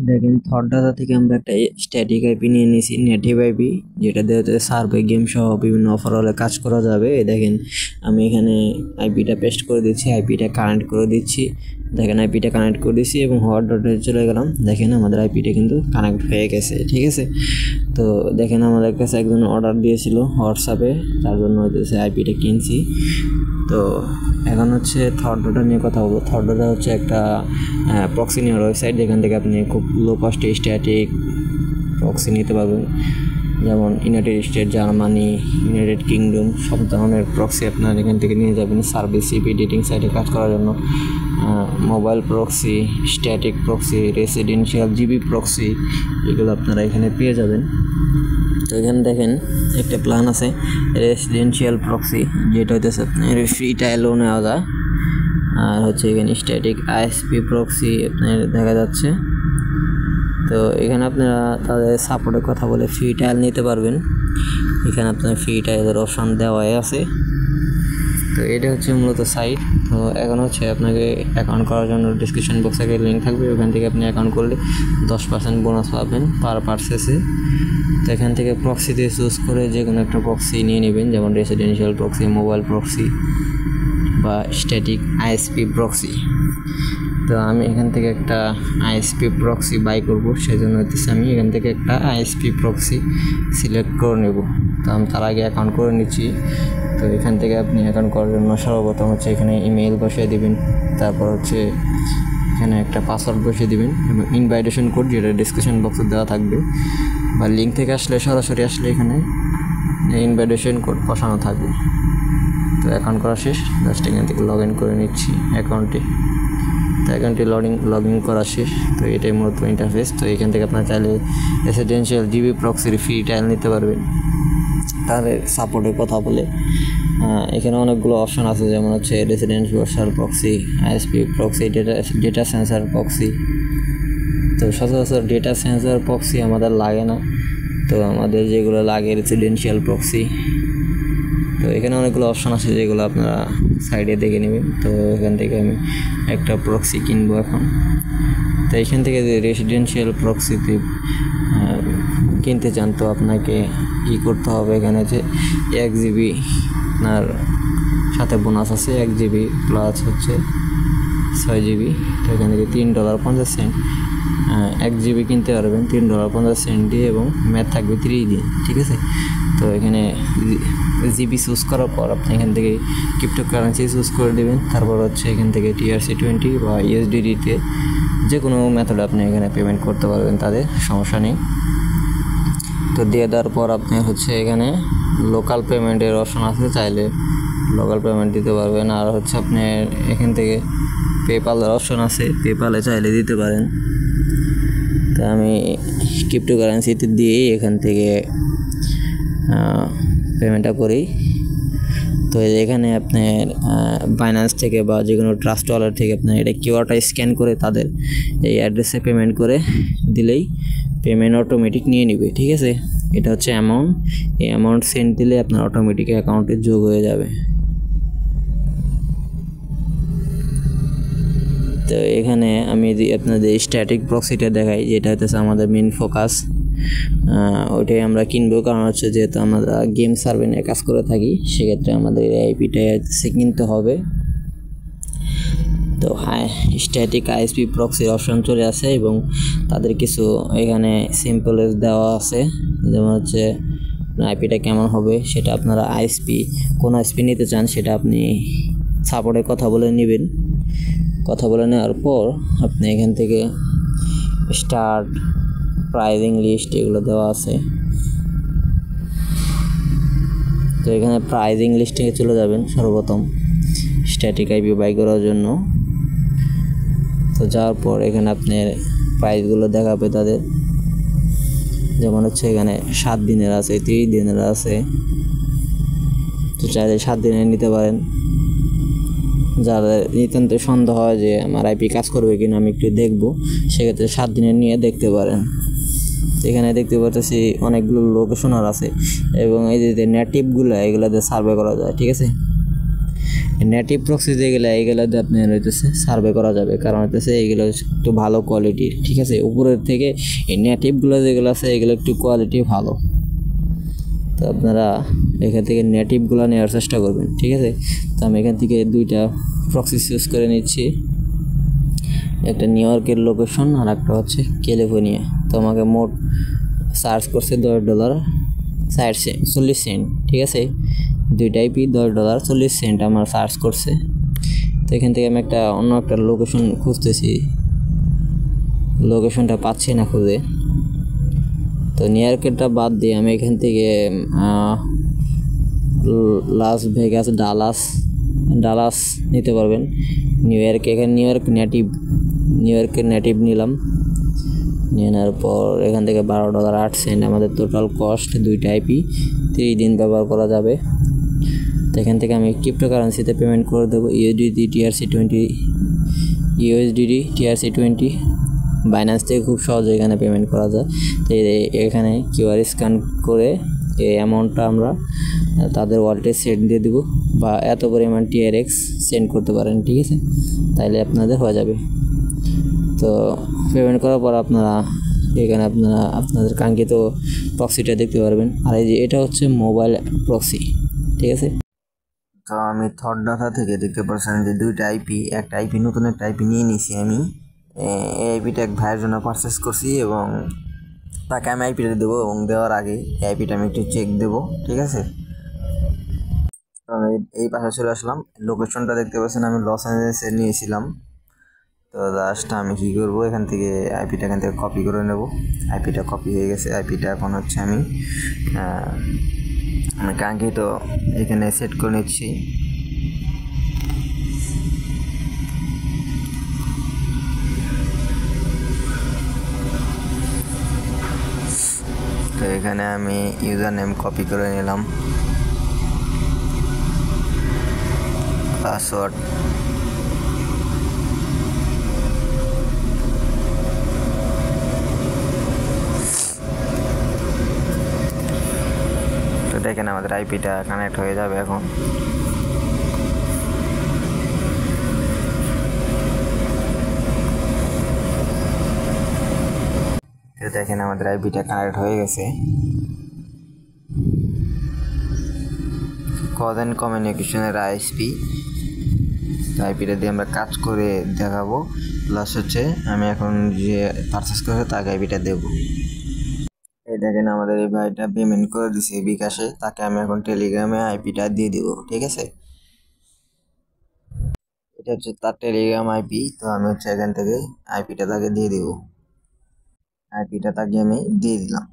দেখেন থর ডাটা থেকে আমরা একটা স্ট্যাটিক আইপি নিয়ে নিয়েছি, নেটিভ আইপি, যেটা দিয়ে সার্ভে গেম সহ বিভিন্ন অফার হলে কাজ করা যাবে। দেখেন আমি এখানে আইপিটা পেস্ট করে দিচ্ছি, আইপিটা কানেক্ট করে দিচ্ছি। দেখেন আইপিটা কানেক্ট করে দিচ্ছি এবং হট ডটে চলে গেলাম। দেখেন আমাদের আইপিটা কিন্তু কানেক্ট হয়ে গেছে, ঠিক আছে। তো দেখেন আমাদের কাছে একজন অর্ডার দিয়েছিল হোয়াটসঅ্যাপে, তার জন্য হচ্ছে আইপিটা কিনছি। তো এখন হচ্ছে থর ডটা নিয়ে কথা বলবো। থর ডটা হচ্ছে একটা প্রক্সি নেওয়ার ওয়েবসাইট, যেখান থেকে আপনি খুব লো কস্টে স্ট্যাটিক প্রক্সি নিতে পারবেন। যেমন United state, Germany, United kingdom সব ধরনের প্রক্সি আপনার এখান থেকে নিয়ে যাবেন সার্ভিস সিপি ডেটিং সাইটে কাজ করার জন্য। Mobile proxy, static proxy, residential GB proxy, এগুলো আপনারা এখানে পেয়ে যাবেন। তো এখানে দেখেন একটা প্ল্যান আছে রেসিডেন্সিয়াল প্রক্সি, যেটা হইতেছে আপনার ফ্রি ট্রায়ালও নেওয়া যায়। আর হচ্ছে এখানে স্ট্যাটিক আইএসপি প্রক্সি আপনার দেখা যাচ্ছে। তো এখানে আপনারা তাদের সাপোর্টের কথা বলে ফ্রি ট্রায়াল নিতে পারবেন। এখানে আপনার ফ্রি ট্রায়ালের অপশান দেওয়াই আছে। তো এটা হচ্ছে মূলত সাইট। তো এখন হচ্ছে আপনাকে অ্যাকাউন্ট করার জন্য ডিসক্রিপশন বক্সে একটা লিঙ্ক থাকবে, ওখান থেকে আপনি অ্যাকাউন্ট করলে 10% বোনাস পাবেন পার পারচেসে। তো এখান থেকে প্রক্সি দিয়ে চুজ করে যে কোনো একটা প্রক্সি নিয়ে নেবেন, যেমন রেসিডেন্সিয়াল প্রক্সি, মোবাইল প্রক্সি বা স্ট্যাটিক আইএসপি প্রক্সি। তো আমি এখান থেকে একটা আইএসপি প্রক্সি বাই করব, সেই জন্য হচ্ছে আমি এখান থেকে একটা আইএসপি প্রক্সি সিলেক্ট করে নেব। তো আমি তার আগে অ্যাকাউন্ট করে নিচ্ছি। তো এখান থেকে আপনি অ্যাকাউন্ট করার জন্য সর্বপ্রথম হচ্ছে এখানে ইমেল বসিয়ে দেবেন, তারপর হচ্ছে এখানে একটা পাসওয়ার্ড বসিয়ে দেবেন এবং ইনভাইটেশন কোড, যেটা ডিসক্রিপশন বক্সে দেওয়া থাকবে, বা লিঙ্ক থেকে আসলে সরাসরি আসলে এখানে ইনভাইটেশন কোড বসানো থাকবে। তো অ্যাকাউন্ট করা শেষ, জাস্ট এখান থেকে লগ ইন করে নিচ্ছি অ্যাকাউন্টে। তো অ্যাকাউন্টে লগ ইন করা শেষ। তো এটাই মূলত ইন্টারফেস। তো এখান থেকে আপনার চাইলে রেসিডেন্সিয়াল জিবি প্রক্সির ফ্রি ট্রায়াল নিতে পারবেন তাদের সাপোর্টের কথা বলে। এখানে অনেকগুলো অপশান আছে, যেমন হচ্ছে residential proxy, ISP proxy, data centre proxy. তো সচরাচর ডেটা সেন্সার প্রক্সি আমাদের লাগে না, তো আমাদের যেগুলো লাগে রেসিডেন্সিয়াল প্রক্সি। তো এখানে অনেকগুলো অপশান আছে যেগুলো আপনারা সাইডে দেখে নেবেন। তো এখান থেকে আমি একটা প্রক্সি কিনবো এখন। তো এখান থেকে যে রেসিডেন্সিয়াল প্রক্সিতে কিনতে চান, তো আপনাকে কী করতে হবে, এখানে যে 1 জিবি আপনার সাথে বোনাস আছে, 1 জিবি প্লাস হচ্ছে 6 জিবি। তো এখান থেকে $3.50 1 জিবি কিনতে পারবেন $3.50 দিয়ে, এবং ম্যাথ থাকবে 30 দিন, ঠিক আছে। তো এখানে জিবি চুজ করার পর আপনি এখান থেকে ক্রিপ্টোকারেন্সি চুজ করে দেবেন। তারপর হচ্ছে এখান থেকে TRC20 বা USDT-তে যে কোনো মেথডে আপনি এখানে পেমেন্ট করতে পারবেন, তাদের সমস্যা নেই। তো দিয়ে দেওয়ার পর আপনি হচ্ছে এখানে লোকাল পেমেন্টের অপশন আছে, চাইলে লোকাল পেমেন্ট দিতে পারবেন। আর হচ্ছে আপনি এখান থেকে পেপ্যালের অপশন আছে, পেপ্যালে চাইলে দিতে পারেন। তো আমি ক্রিপ্টোকারেন্সিতে দিয়েই এখান থেকে পেমেন্টটা করি। তো এখানে আপনার বাইন্যান্স থেকে বা যে কোনো ট্রাস্ট ওয়ালেট থেকে আপনার এটা কিউআরটা স্ক্যান করে তাদের এই অ্যাড্রেসে পেমেন্ট করে দিলেই পেমেন্ট অটোমেটিক নিয়ে নেবে, ঠিক আছে। এটা হচ্ছে অ্যামাউন্ট, এই অ্যামাউন্ট সেন্ড দিলে আপনার অটোমেটিক অ্যাকাউন্টে যোগ হয়ে যাবে। তো এখানে আমি আপনাদের স্ট্যাটিক প্রক্সিটা দেখাই, যেটা হচ্ছে আমাদের মেন ফোকাস। ওইটাই আমরা কিনবো, কারণ হচ্ছে যেহেতু আমরা গেম সার্ভে নিয়ে কাজ করে থাকি, সেক্ষেত্রে আমাদের আইপিটা কিনতে হবে। তো স্ট্যাটিক আইএসপি প্রক্সির অপশন চলে আসে এবং তাদের কিছু এখানে সিম্পলেস দেওয়া আছে, যেমন হচ্ছে আইপিটা কেমন হবে সেটা আপনারা কোন আইএসপি নিতে চান সেটা আপনি সাপোর্টে কথা বলে নেবেন। কথা বলে নেওয়ার পর আপনি এখান থেকে স্টার্ট, প্রাইজিং লিস্ট এগুলো দেওয়া আছে। তো এখানে প্রাইজিং লিস্টে চলে যাবেন সর্বপ্রথম স্ট্যাটিক আইপি বাই করার জন্য। তো যাওয়ার পর এখানে আপনার প্রাইসগুলো দেখাবে তাদের, যেমন হচ্ছে এখানে 7 দিনের আছে, 30 দিনের আছে। তো চাইলে 7 দিনের নিতে পারেন। যাদের নিতান্ত সন্দেহ হয় যে আমার আইপি কাজ করবে কিনা আমি একটু দেখবো, সেক্ষেত্রে 7 দিনের নিয়ে দেখতে পারেন। এখানে দেখতে পাচ্ছি অনেকগুলো লোকেশনার আছে এবং এই যে নেটিভগুলো এগুলোতে সার্ভে করা যায়, ঠিক আছে। নেটিভ প্রক্সি যেগুলো এইগুলোতে আপনার হইতেছে সার্ভে করা যাবে, কারণ হইতেছে এইগুলো একটু ভালো কোয়ালিটির, ঠিক আছে। উপরের থেকে এই নেটিভগুলো যেগুলো আছে এগুলো একটু কোয়ালিটি ভালো, তো আপনারা এখান থেকে নেটিভগুলো নেওয়ার চেষ্টা করবেন, ঠিক আছে। তো আমি এখান থেকে দুইটা প্রক্সি চুজ করে নিচ্ছি, একটা নিউ ইয়র্কের লোকেশন আর একটা হচ্ছে ক্যালিফোর্নিয়া। তো আমাকে মোট চার্জ করছে $10 40 সেন্ট, ঠিক আছে। দুইটা আইপি $10 40 আমার চার্জ করছে। তো এখান থেকে আমি অন্য একটা লোকেশন খুঁজতেছি, লোকেশনটা পাচ্ছি না খুঁজে। তো নিউ ইয়র্কেরটা বাদ দিয়ে আমি এখান থেকে লাস ভেগাস ডালাস নিতে পারবেন। এখানে নিউ ইয়র্কের নেটিভ নিলাম, নিয়ে নেওয়ার পর এখান থেকে $12.08 আমাদের টোটাল কস্ট, দুইটা আইপি 30 দিন ব্যবহার করা যাবে। তো এখান থেকে আমি ক্রিপ্টোকারেন্সিতে পেমেন্ট করে দেবো, ইউএসডিটি TRC20। বাইন্যান্স থেকে খুব সহজে এখানে পেমেন্ট করা যায়। তো এখানে কিউআর স্ক্যান করে এই অ্যামাউন্টটা আমরা তাদের ওয়ালেটে সেন্ড দিয়ে দেবো, বা এত পরিমাণ TRX সেন্ড করতে পারেন, ঠিক আছে, তাইলে আপনাদের হয়ে যাবে। তো পেমেন্ট করার পর আপনারা এখানে আপনাদের কাঙ্ক্ষিত প্রক্সিটা দেখতে পারবেন। আর এই যে এটা হচ্ছে মোবাইল প্রক্সি, ঠিক আছে। তো আমি থর্ড ডাটা থেকে দেখতে পাচ্ছেন যে দুইটা আইপি, একটা আইপি নতুন একটা আইপি নিয়ে নিছি আমি। এই আইপিটা এক ভাইয়ের জন্য পারচেস করছি এবং তাকে আমি আইপিটা দেবো, এবং দেওয়ার আগে এই আইপিটা আমি একটু চেক দেবো, ঠিক আছে। তো আমি এই পাশে চলে আসলাম, লোকেশনটা দেখতে পাচ্ছেন আমি লস অ্যাঞ্জেলেসে নিয়েছিলাম। তো জাস্ট আমি কী করবো, এখান থেকে কপি করে নেব। আইপিটা কপি হয়ে গেছে, আইপিটা এখন হচ্ছে আমি কাঙ্ক্ষিত এখানে সেট করে নিচ্ছি। তো এখানে আমি ইউজার নেম কপি করে নিলাম, পাসওয়ার্ড তো দেখেন আমাদের আইপিটা কানেক্ট হয়ে যাবে এখন। দেখেন আমাদের আইপিটা কানেক্ট হয়ে গেছে। কজেন কমিউনিকেশনের আইপিটা দিয়ে আমরা কাজ করে দেখাবো, প্লাস হচ্ছে আমি এখন যে পারচেস করেছে তাকে আইপিটা দেবো। এই দেখেন আমাদের এই ভাইটা পেমেন্ট করে দিছে বিকাশে, তাকে আমি এখন টেলিগ্রামে আইপিটা দিয়ে দিব, ঠিক আছে। এটা হচ্ছে তার টেলিগ্রাম আইপি। তো আমি হচ্ছে এখান থেকে আইপিটা তাকে দিয়ে দিব, আইপিটা তাকে আমি দিয়ে দিলাম।